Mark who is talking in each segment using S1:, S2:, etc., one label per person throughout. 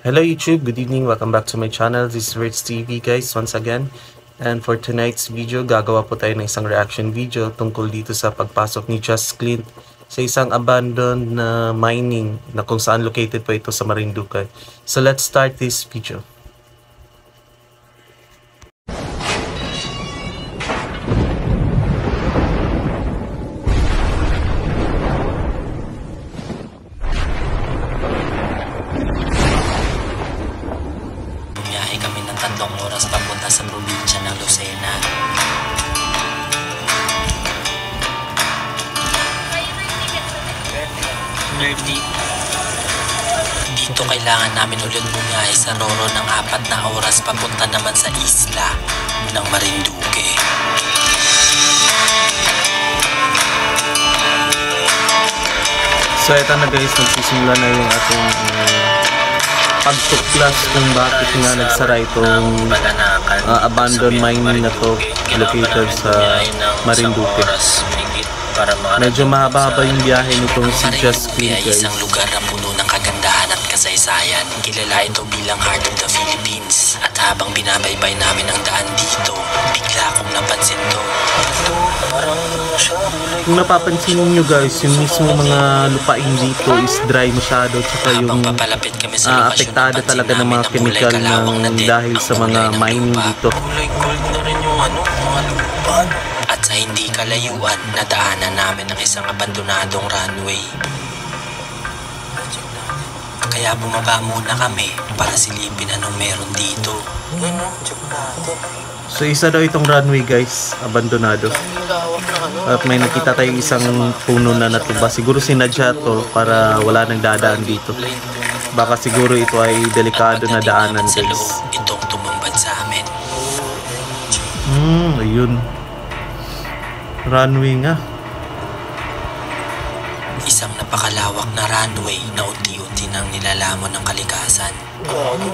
S1: Hello YouTube, good evening, welcome back to my channel. This is Rich TV guys, once again. And for tonight's video, gagawa po tayo ng isang reaction video tungkol dito sa pagpasok ni Just Clint sa isang abandoned na mining na kung saan located po ito sa Marinduque. So let's start this video.
S2: Kami ng 3 oras papunta sa probinsya ng Lucena. Dito kailangan namin ulit bumiyahe sa Roro ng 4 na oras papunta naman sa isla ng Marinduque.
S1: So ito na guys, nagsisimula na yung ating pagtuklas kung bakit nga nagsara itong abandoned mining na to located sa Marinduque. Medyo mahaba-haba yung biyahe nitong si Just Clint guys.
S2: Isang lugar na puno ng kagandahan at kasaysayan. Kilala ito bilang Heart of the Philippines. At habang binabaybay namin ang daan dito, bigla akong napansin to. Ito, parang siya.
S1: Kung napapansin nyo guys, yung mismo mga lupain dito is dry masyado. Tsaka yung apektado talaga ng mga chemical dahil sa mga mining dito.
S2: Kulay gold na rin yung mga lupan. At sa hindi kalayuan, nadaanan namin ang isang abandonadong runway. Kaya bumaba muna kami para silipin anong meron dito.
S1: So isa daw itong runway guys, abandonado. At may nakita tayong isang puno na natuba. Siguro sinadya to para wala nang dadaan dito. Baka siguro ito ay delikado na daanan guys.
S2: Itong tumambad sa amin.
S1: Ayun. Runway nga.
S2: Isang napakalawak na runway na unti-unti nang nilalamon ng kalikasan.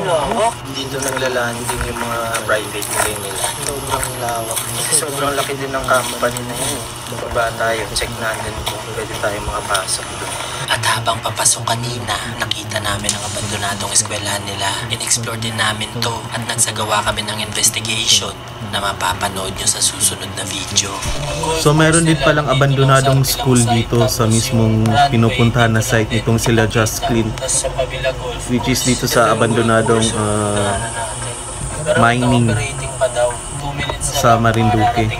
S3: Lawak. Dito naglalanding yung mga private plane nila. Sobrang lawak. Sobrang laki din ng company na yun. Baba tayo, check natin kung pwede tayo makapasok doon.
S2: At habang papasok kanina, nakita namin ang abandonadong eskwelahan nila. In-explore din namin to at nagsagawa kami ng investigation na mapapanood nyo sa susunod na video.
S1: So meron din palang abandonadong school dito sa mismong pinupuntahan na site nitong sila Just Clint, which is dito sa abandonadong mining sa Marinduque.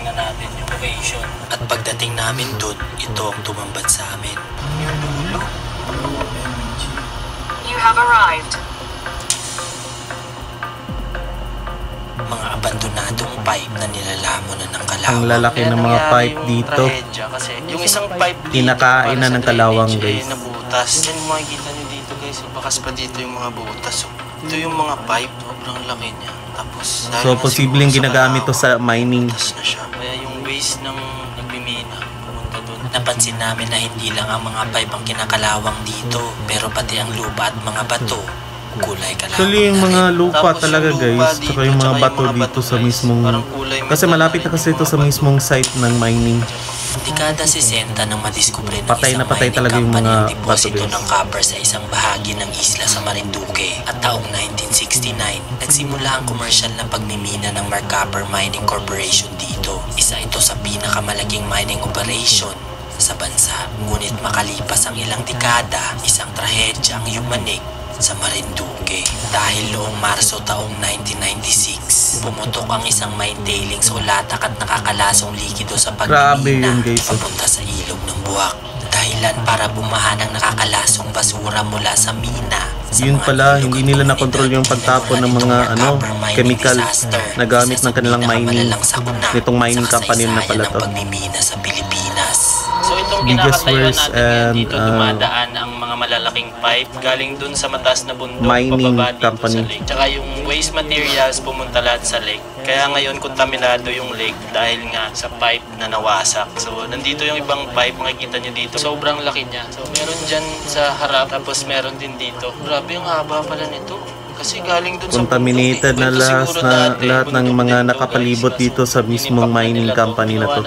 S2: At pagdating namin doon, ito ang tumambad sa amin.
S4: You have arrived.
S2: Mga abandonadong pipe na nilalamon na ng kalawang.
S1: Ang lalaki ng mga pipe dito.
S3: Kasi yung isang pipe dito,
S1: kinakain na ng kalawang guys.
S3: Nabutas. Yan makikita nyo dito guys. Bakas pa dito yung mga butas. Ito yung mga pipe. Sobrang laki niya. Tapos,
S1: So posibleng ginagamit to sa mining.
S3: na siya. Kaya yung waste ng nagmimina pumunta doon.
S2: Napansin namin na hindi lang ang mga pipe ang kinakalawang dito, pero pati ang lupa at mga bato, kulay kalawang.
S1: Actually yung mga lupa
S3: Tapos
S1: talaga
S3: yung lupa
S1: guys,
S3: dito,
S1: tsaka yung mga
S3: tsaka
S1: bato dito sa
S3: guys,
S1: mismong,
S3: parang kulay
S1: kasi malapit na kasi ito sa mismong site ng mining.
S2: Dekada 60 nang madiskubre ng
S1: Patay na
S2: isang
S1: patay
S2: mining
S1: talaga yung
S2: company
S1: mga
S2: ang deposito
S1: bato, guys.
S2: ng copper sa isang bahagi ng isla sa Marinduque. At taong 1969, nagsimula ang komersyal na pagmimina ng Mercapper Mining Corporation dito. Isa ito sa pinakamalaking mining operation sa bansa. Ngunit makalipas ang ilang dekada, isang trahedya ang yumanig sa Marinduque. Dahil noong Marso taong 1996, pumutok ang isang mine tailings o latak at nakakalasong likido sa
S1: Grabe
S2: pagmimina
S1: yun, guys.
S2: papunta sa ilog ng Buwak. Dahilan para bumaha ng nakakalasong basura mula sa mina.
S1: Yun pala, hindi nila nakontrol yung pagtapon ng mga chemical na gamit ng kanilang mining, nitong mining company na pala to.
S2: Pagmimina sa Pilipinas.
S3: So itong
S1: Biggest
S3: kinakatayo
S1: worst
S3: natin
S1: and,
S3: dito dumadaan ang mga malalaking pipe galing dun sa mataas na bundok
S1: mining
S3: pababa dito
S1: company.
S3: sa lake. Tsaka yung waste materials pumunta lahat sa lake. Kaya ngayon kontaminado yung lake dahil nga sa pipe na nawasak. So nandito yung ibang pipe, makikita nyo dito. Sobrang laki niya. So meron dyan sa harap tapos meron din dito. Grabe yung haba pala nito. Kasi galing dun
S1: Contaminated na lahat ng mga nakapalibot dito sa mismong mining company na to,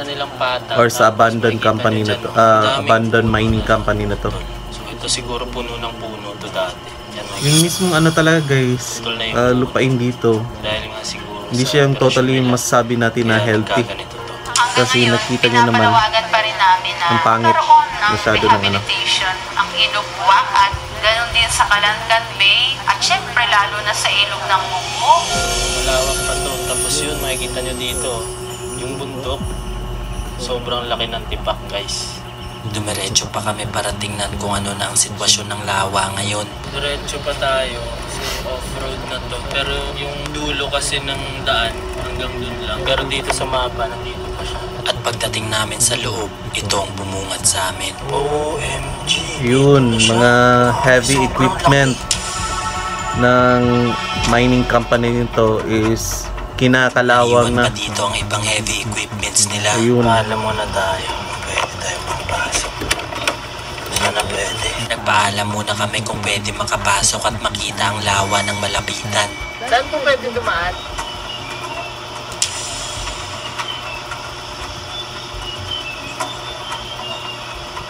S1: or sa abandoned company na to, abandoned mining company na to.
S3: So ito siguro puno ng puno to dati. Yan
S1: Yung mismong ano talaga guys,
S3: Putol na yung
S1: lupain dito.
S3: dahil nga siguro
S1: Hindi
S3: sa
S1: siya yung
S3: operasyon
S1: totally
S3: nila,
S1: masasabi natin na
S3: kaya
S1: healthy.
S3: nagkaganito to.
S1: Kasi nakita niyo naman,
S5: pinapanawagan pa rin namin na
S1: ang pangit
S5: magkaroon ng
S1: masyado ng ano.
S5: rehabilitation ang Ilog Buwak at ganoon din sa Kalangan Bay at syempre lalo na sa Ilog ng Munggo.
S3: Malawak pa to. Tapos yun, makikita nyo dito, yung bundok, sobrang laki ng tipak guys.
S2: Dumiretso pa kami para tingnan kung ano na ang sitwasyon ng lawa ngayon.
S3: Diretso pa tayo kasi off-road na to. Pero yung dulo kasi ng daan hanggang dun lang. Pero dito sa mapa, nandito pa siya.
S2: At pagdating namin sa loob, ito ang bumungad sa amin.
S3: OMG!
S1: Yun, mga heavy equipment ng mining company nito is kinakalawang
S2: Naiwan
S1: na.
S2: pa dito ang ibang heavy equipments nila.
S1: Ayun.
S3: Paalam muna tayo. Pwede tayo makapasok. Hindi na pwede.
S2: Nagpaalam muna kami kung pwede makapasok at makita ang lawa ng malapitan.
S5: Saan po pwede dumaan?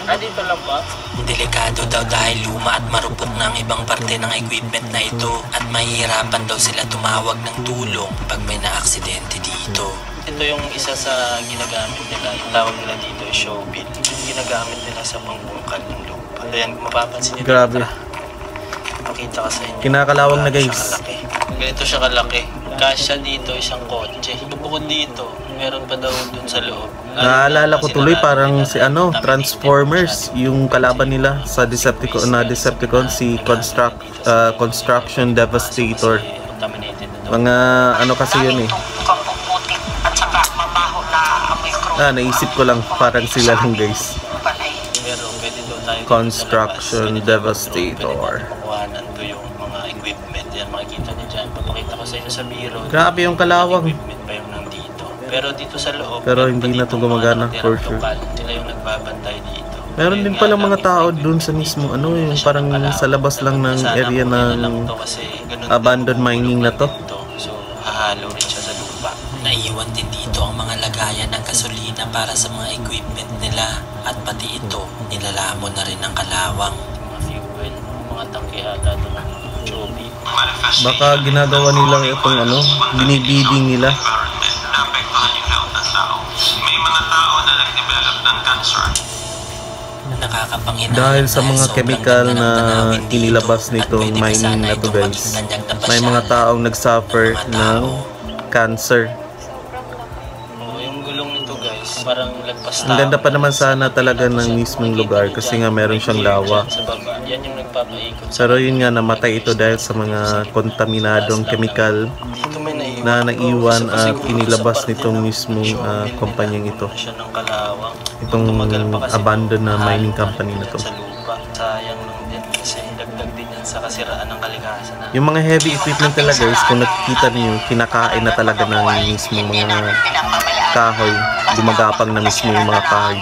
S3: Dito lang ba?
S2: Delikado daw dahil luma at marupok na ang ibang parte ng equipment na ito at mahihirapan daw sila tumawag ng tulong pag may naaksidente dito.
S3: Ito yung isa sa ginagamit nila. Yung tawag nila dito ay showbill. Yung ginagamit nila sa pangbungkal ng lupa. Ayan, mapapansin nyo.
S1: Grabe.
S3: Makita ka sa inyo.
S1: Kinakalawang na,
S3: Gaano
S1: guys.
S3: siya kalaki. Ganito siya kalaki. Kasya dito isang kotse. Bukod dito, meron pa daw dun sa loob.
S1: Naalala ko tuloy parang si ano, Transformers, yung kalaban nila sa Decepticon si Construction Devastator. Mga ano kasi yun eh.
S5: Kapuputik at saka mabaho na amoy chrome.
S1: Naisip ko lang parang sila lang guys.
S3: Pero pwede daw tayo
S1: Construction Devastator.
S3: Kukuhanan to yung mga equipment. Yan, makikita niyo dyan. Papakita ko sa inyo sa biro.
S1: Grabe yung kalawang.
S3: Equipment pa yung nandito. Pero dito sa loob,
S1: Pero
S3: meron
S1: hindi
S3: pa
S1: na
S3: ditong
S1: to gumagana,
S3: mga
S1: for
S3: natirang
S1: sure.
S3: lokal. Sila yung nagbabantay dito.
S1: Meron din pala mga tao dun sa mismo ano, yung parang sa labas lang ng area ng abandoned mining na to.
S3: So, hahalo rin siya sa lupa.
S2: Naiwan din dito ang mga lagayan ng gasolina para sa mga equipment nila at pati ito nilalamon na rin ng kalawang.
S3: Mga fuel, mga tangke ata ito ng Joby.
S1: Baka ginagawa nila itong ano, binibiding nila.
S2: Nakakapanghinayang
S1: Dahil sa mga
S2: sobrang
S1: chemical
S2: ganda ng
S1: na
S2: tanawin dito
S1: inilabas
S2: at
S1: nitong
S2: pwede ka
S1: mining
S2: sana
S1: na to
S2: itong
S1: guys.
S2: maging ganyan na
S1: May mga
S2: pasyalan
S1: taong nagsuffer
S2: ng mga
S1: ng
S2: tao.
S1: cancer.
S3: Oh, yung gulong nito guys, parang lagpas
S1: Ang ganda pa naman sana talaga ng mismong lugar kasi nga meron siyang lawa.
S3: Sa baba, yan yung nagpapaikot.
S1: Pero yun nga, namatay ito dahil sa mga kontaminadong chemical
S3: Dito may
S1: na naiwan at inilabas nitong mismong kumpanyang ito.
S3: Siya ng kalawang.
S1: Itong
S3: Tumagal pa kasi
S1: abandoned na
S3: halo
S1: mining company na to.
S3: Sa lupa, sayang lang din kasi dagdag din yan sa kasiraan ng kalikasan.
S1: Yung mga heavy equipment talaga guys, kung nakikita niyo, kinakain na talaga ng mismong mga kahoy. Gumagapang na mismo yung mga kahoy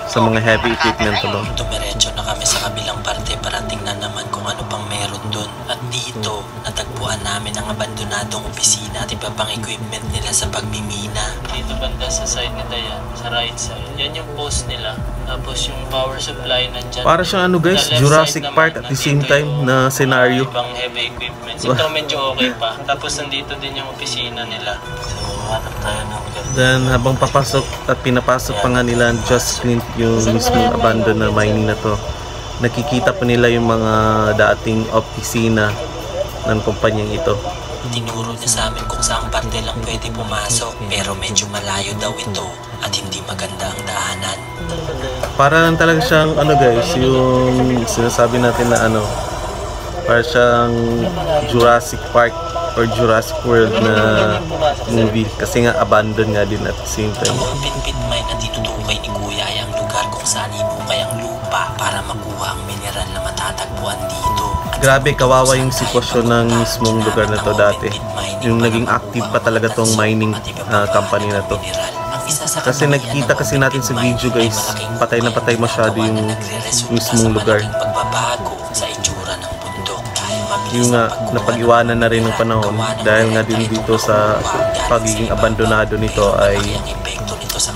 S1: sa mga heavy equipment to.
S2: Dumiretso na kami sa kabilang parte para tingnan naman kung ano pang meron dun. At dito, natagpuan namin ang abandonadong opisina at iba pang equipment nila sa pagmimina.
S3: Dito banda sa side nila yan, sa right side. Yan yung post nila. Tapos yung power supply nandyan.
S1: Para siyang ano guys,
S3: Sa left
S1: Jurassic
S3: side
S1: Park
S3: naman,
S1: at the same
S3: nandito
S1: time
S3: yung
S1: na scenario.
S3: ibang heavy equipments. Ito medyo okay pa. Tapos nandito din yung opisina nila. So, hanap tayo ng
S1: Then habang papasok at pinapasok pa nga nila Just Clint yung mismong abandoned na mining na to, nakikita pa nila yung mga dating opisina ng kumpanyang ito.
S2: Tinuro niya sa amin kung saang parte lang pwede pumasok pero medyo malayo daw ito at hindi maganda ang daanan.
S1: Para lang talaga siyang ano guys, yung sinasabi natin na ano, para siyang Jurassic Park or Jurassic World na movie kasi nga abandoned nga din at the same time.
S2: Ang open pit mine na tinutukoy ni Kuya ay ang lugar kung saan hinukay ang lupa para makuha ang mineral na matatagpuan dito. At
S1: Grabe kawawa yung sitwasyon ng mismong lugar na to dati. Yung naging active pa talaga tong mining company na to. Kasi nakikita kasi natin sa video guys, patay na patay masyado yung mismong lugar.
S2: Pagbabago sa itsura ng bundok dahil mabilis
S1: Yung
S2: ang
S1: napag-iwanan na rin ng panahon dahil nga din dito sa pagiging abandonado nito ay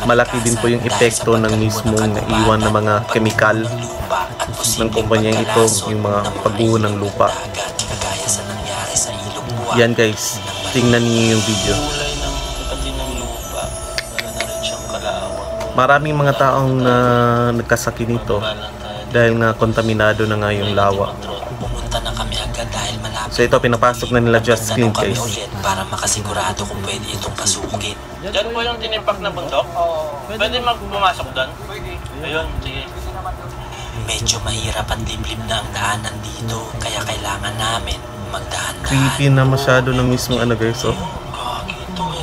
S1: malaki din po yung epekto ng mismong naiwan na mga kemikal ng kumpanyang ito, yung mga pagguho ng lupa. Yan guys, tingnan niyo yung video.
S3: Kulay ng pati ng lupa, wala na rin siyang kalawang.
S1: Maraming mga taong nagkasakit nito dahil nga kontaminado na nga yung lawa.
S2: Pumunta na kami agad dahil malapit.
S1: So ito, pinapasok na nila Just Clean
S2: kami
S1: guys.
S2: ulit para makasigurado kung pwede itong pasukin.
S3: Diyan po yung tinimpak na bundok? Pwede pumasok doon? Ayun, sige.
S2: Medyo mahirap at liblib na ang daanan dito, kaya kailangan namin magdahan-dahan.
S1: Creepy na masyado ng mismong ano guys, oh.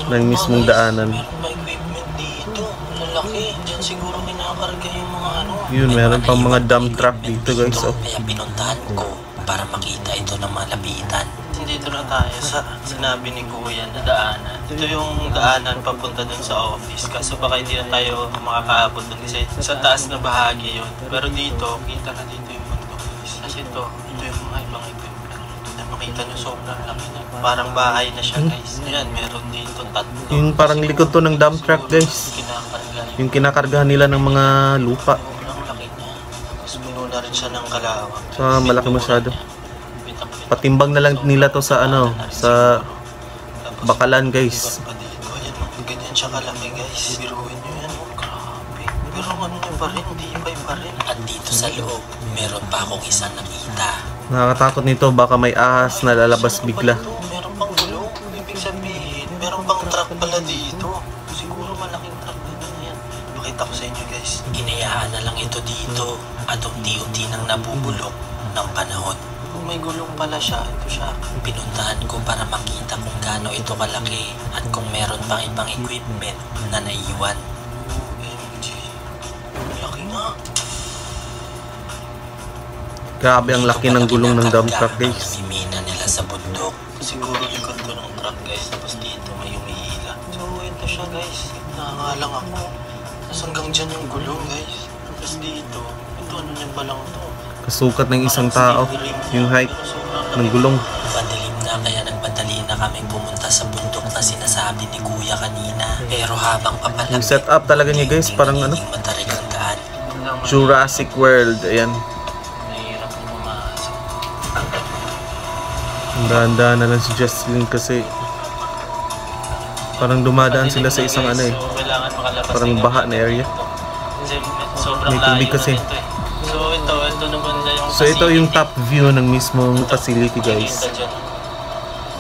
S1: Ng mismong daanan.
S3: May equipment dito. Malaki. Diyan siguro kinakarga yung mga ano.
S1: Yun, meron pang mga dump truck dito guys, oh.
S2: Kaya pinuntahan ko para makita ito ng malapitan.
S3: Dito na tayo sa sinabi ni Kuya na daanan. Ito yung daanan papunta dun sa office. Kaso baka hindi na tayo makakaabot dun kasi sa taas na bahagi yun. Pero dito, kita na dito yung mundo. Kasi ito yung mga ibang equipment. Makita nyo sobrang laki na. Parang bahay na siya guys. Ayan, meron dito tatlo.
S1: Yung parang likod to ng dump truck guys.
S3: Kinakarga.
S1: Yung kinakargahan nila ng mga lupa.
S3: Sobrang laki niya. Tapos puno na rin siya ng kalawang.
S1: So malaki masyado.
S3: Bitang-bitang.
S1: Patimbang na lang nila to sa ano, sa Bakalan guys.
S3: Pa dito, ayan, ganyan siya kalaki guys. Biruin nyo yan, oh, grabe. Pero ano nyo pa rin, tibay pa rin.
S2: At dito sa loob, meron pa akong isang nakita.
S1: Nakakatakot nito, baka may ahas na lalabas bigla.
S3: Meron pang gulong, ibig sabihin, meron pang truck pala dito. Siguro malaking truck na yan. Pakita ko sa inyo guys.
S2: Inayaan na lang ito dito at unti-unti nang nabubulok ng panahon.
S3: Kung may gulong pala siya, ito siya.
S2: Pinuntahan ko para makita kung gaano ito kalaki at kung meron pang ibang equipment na naiwan.
S3: OMG. Laki nga.
S1: Grabe ang laki ng gulong ng dump truck guys.
S2: Namimina nila sa bundok.
S3: Siguro likod ko ng truck guys. Tapos dito may umihila. So ito siya guys. Nakakalang ako. Tapos hanggang dyan yung gulong guys. Tapos dito. Ito ano niya ba lang to?
S1: Kasukat ng isang tao, yung height ng gulong.
S2: Madilim na kaya nagpadali na kaming pumunta sa bundok na sinasabi ni Kuya kanina. Pero habang papalapit,
S1: Yung setup talaga niya guys, parang ano,
S2: yung matarik ang daan.
S1: Jurassic World, ayan.
S3: Nahihirap na pumasok.
S1: Ang dahan-dahan na lang si Just Clean kasi parang dumadaan sila sa isang ano eh,
S3: So, kailangan makalabas
S1: parang
S3: din
S1: baha
S3: kami
S1: na area.
S3: Kasi sobrang
S1: May tubig
S3: layo
S1: kasi.
S3: na ito eh. So ito naman na yung
S1: So ito yung top view ng mismong facility guys.
S3: Kita dyan.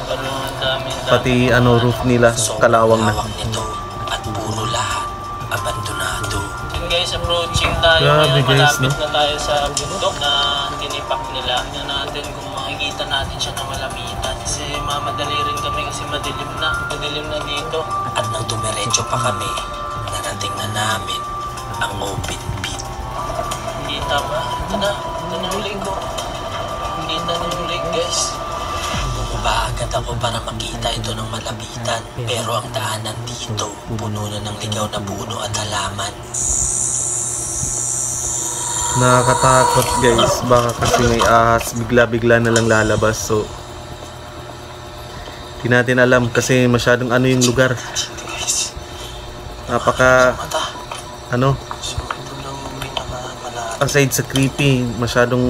S3: Pero ang dami.
S1: Pati ano, roof nila, kalawang na.
S2: Hawak nito at puro lahat abandonado.
S3: Yun guys, approaching tayo.
S1: Grabe,
S3: Ngayon,
S1: guys,
S3: malapit
S1: no?
S3: na tayo sa bundok na tinipak nila. Tignan natin kung makikita natin siya na malamitan. Kasi mamadali rin kami kasi madilim na. Madilim na dito.
S2: At nang dumiretso pa kami, narating na namin ang open pit.
S3: Kita ba? Ito na yung lake ko. Kita na yung lake guys.
S2: Bumaba agad ako para makita ito ng malapitan. Pero ang daanan dito, puno na ng ligaw na puno at halaman.
S1: Nakakatakot guys, baka kasi may ahas, bigla-bigla na lang lalabas. So di natin alam kasi masyadong ano yung lugar.
S3: Guys,
S1: Napaka
S3: mata.
S1: ano,
S3: So ito lang yung pinakamalaki.
S1: aside sa creepy, masyadong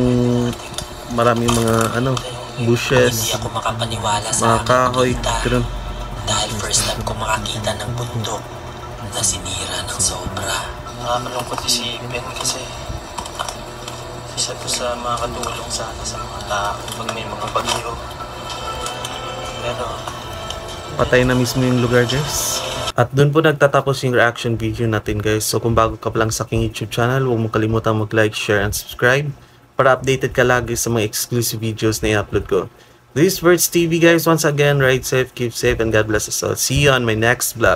S1: maraming mga ano,
S2: Hindi
S1: bushes,
S2: ako makapaniwala
S1: mga
S2: sa
S1: kahoy,
S2: aming nakita.
S1: ganun.
S2: Dahil first time ko makakita ng bundok na sinira ng sobra.
S3: Nakakalungkot isipin kasi isa to sa mga katulong sana sa mga tao pag may mga bagyo. Pero
S1: Patay na mismo yung lugar guys. At doon po nagtatapos yung reaction video natin guys. So kung bago ka pa lang sa aking YouTube channel, huwag mo kalimutan mag-like, share, and subscribe para updated ka lagi sa mga exclusive videos na i-upload ko. This is Verts TV guys. Once again, ride safe, keep safe, and God bless us all. See you on my next vlog.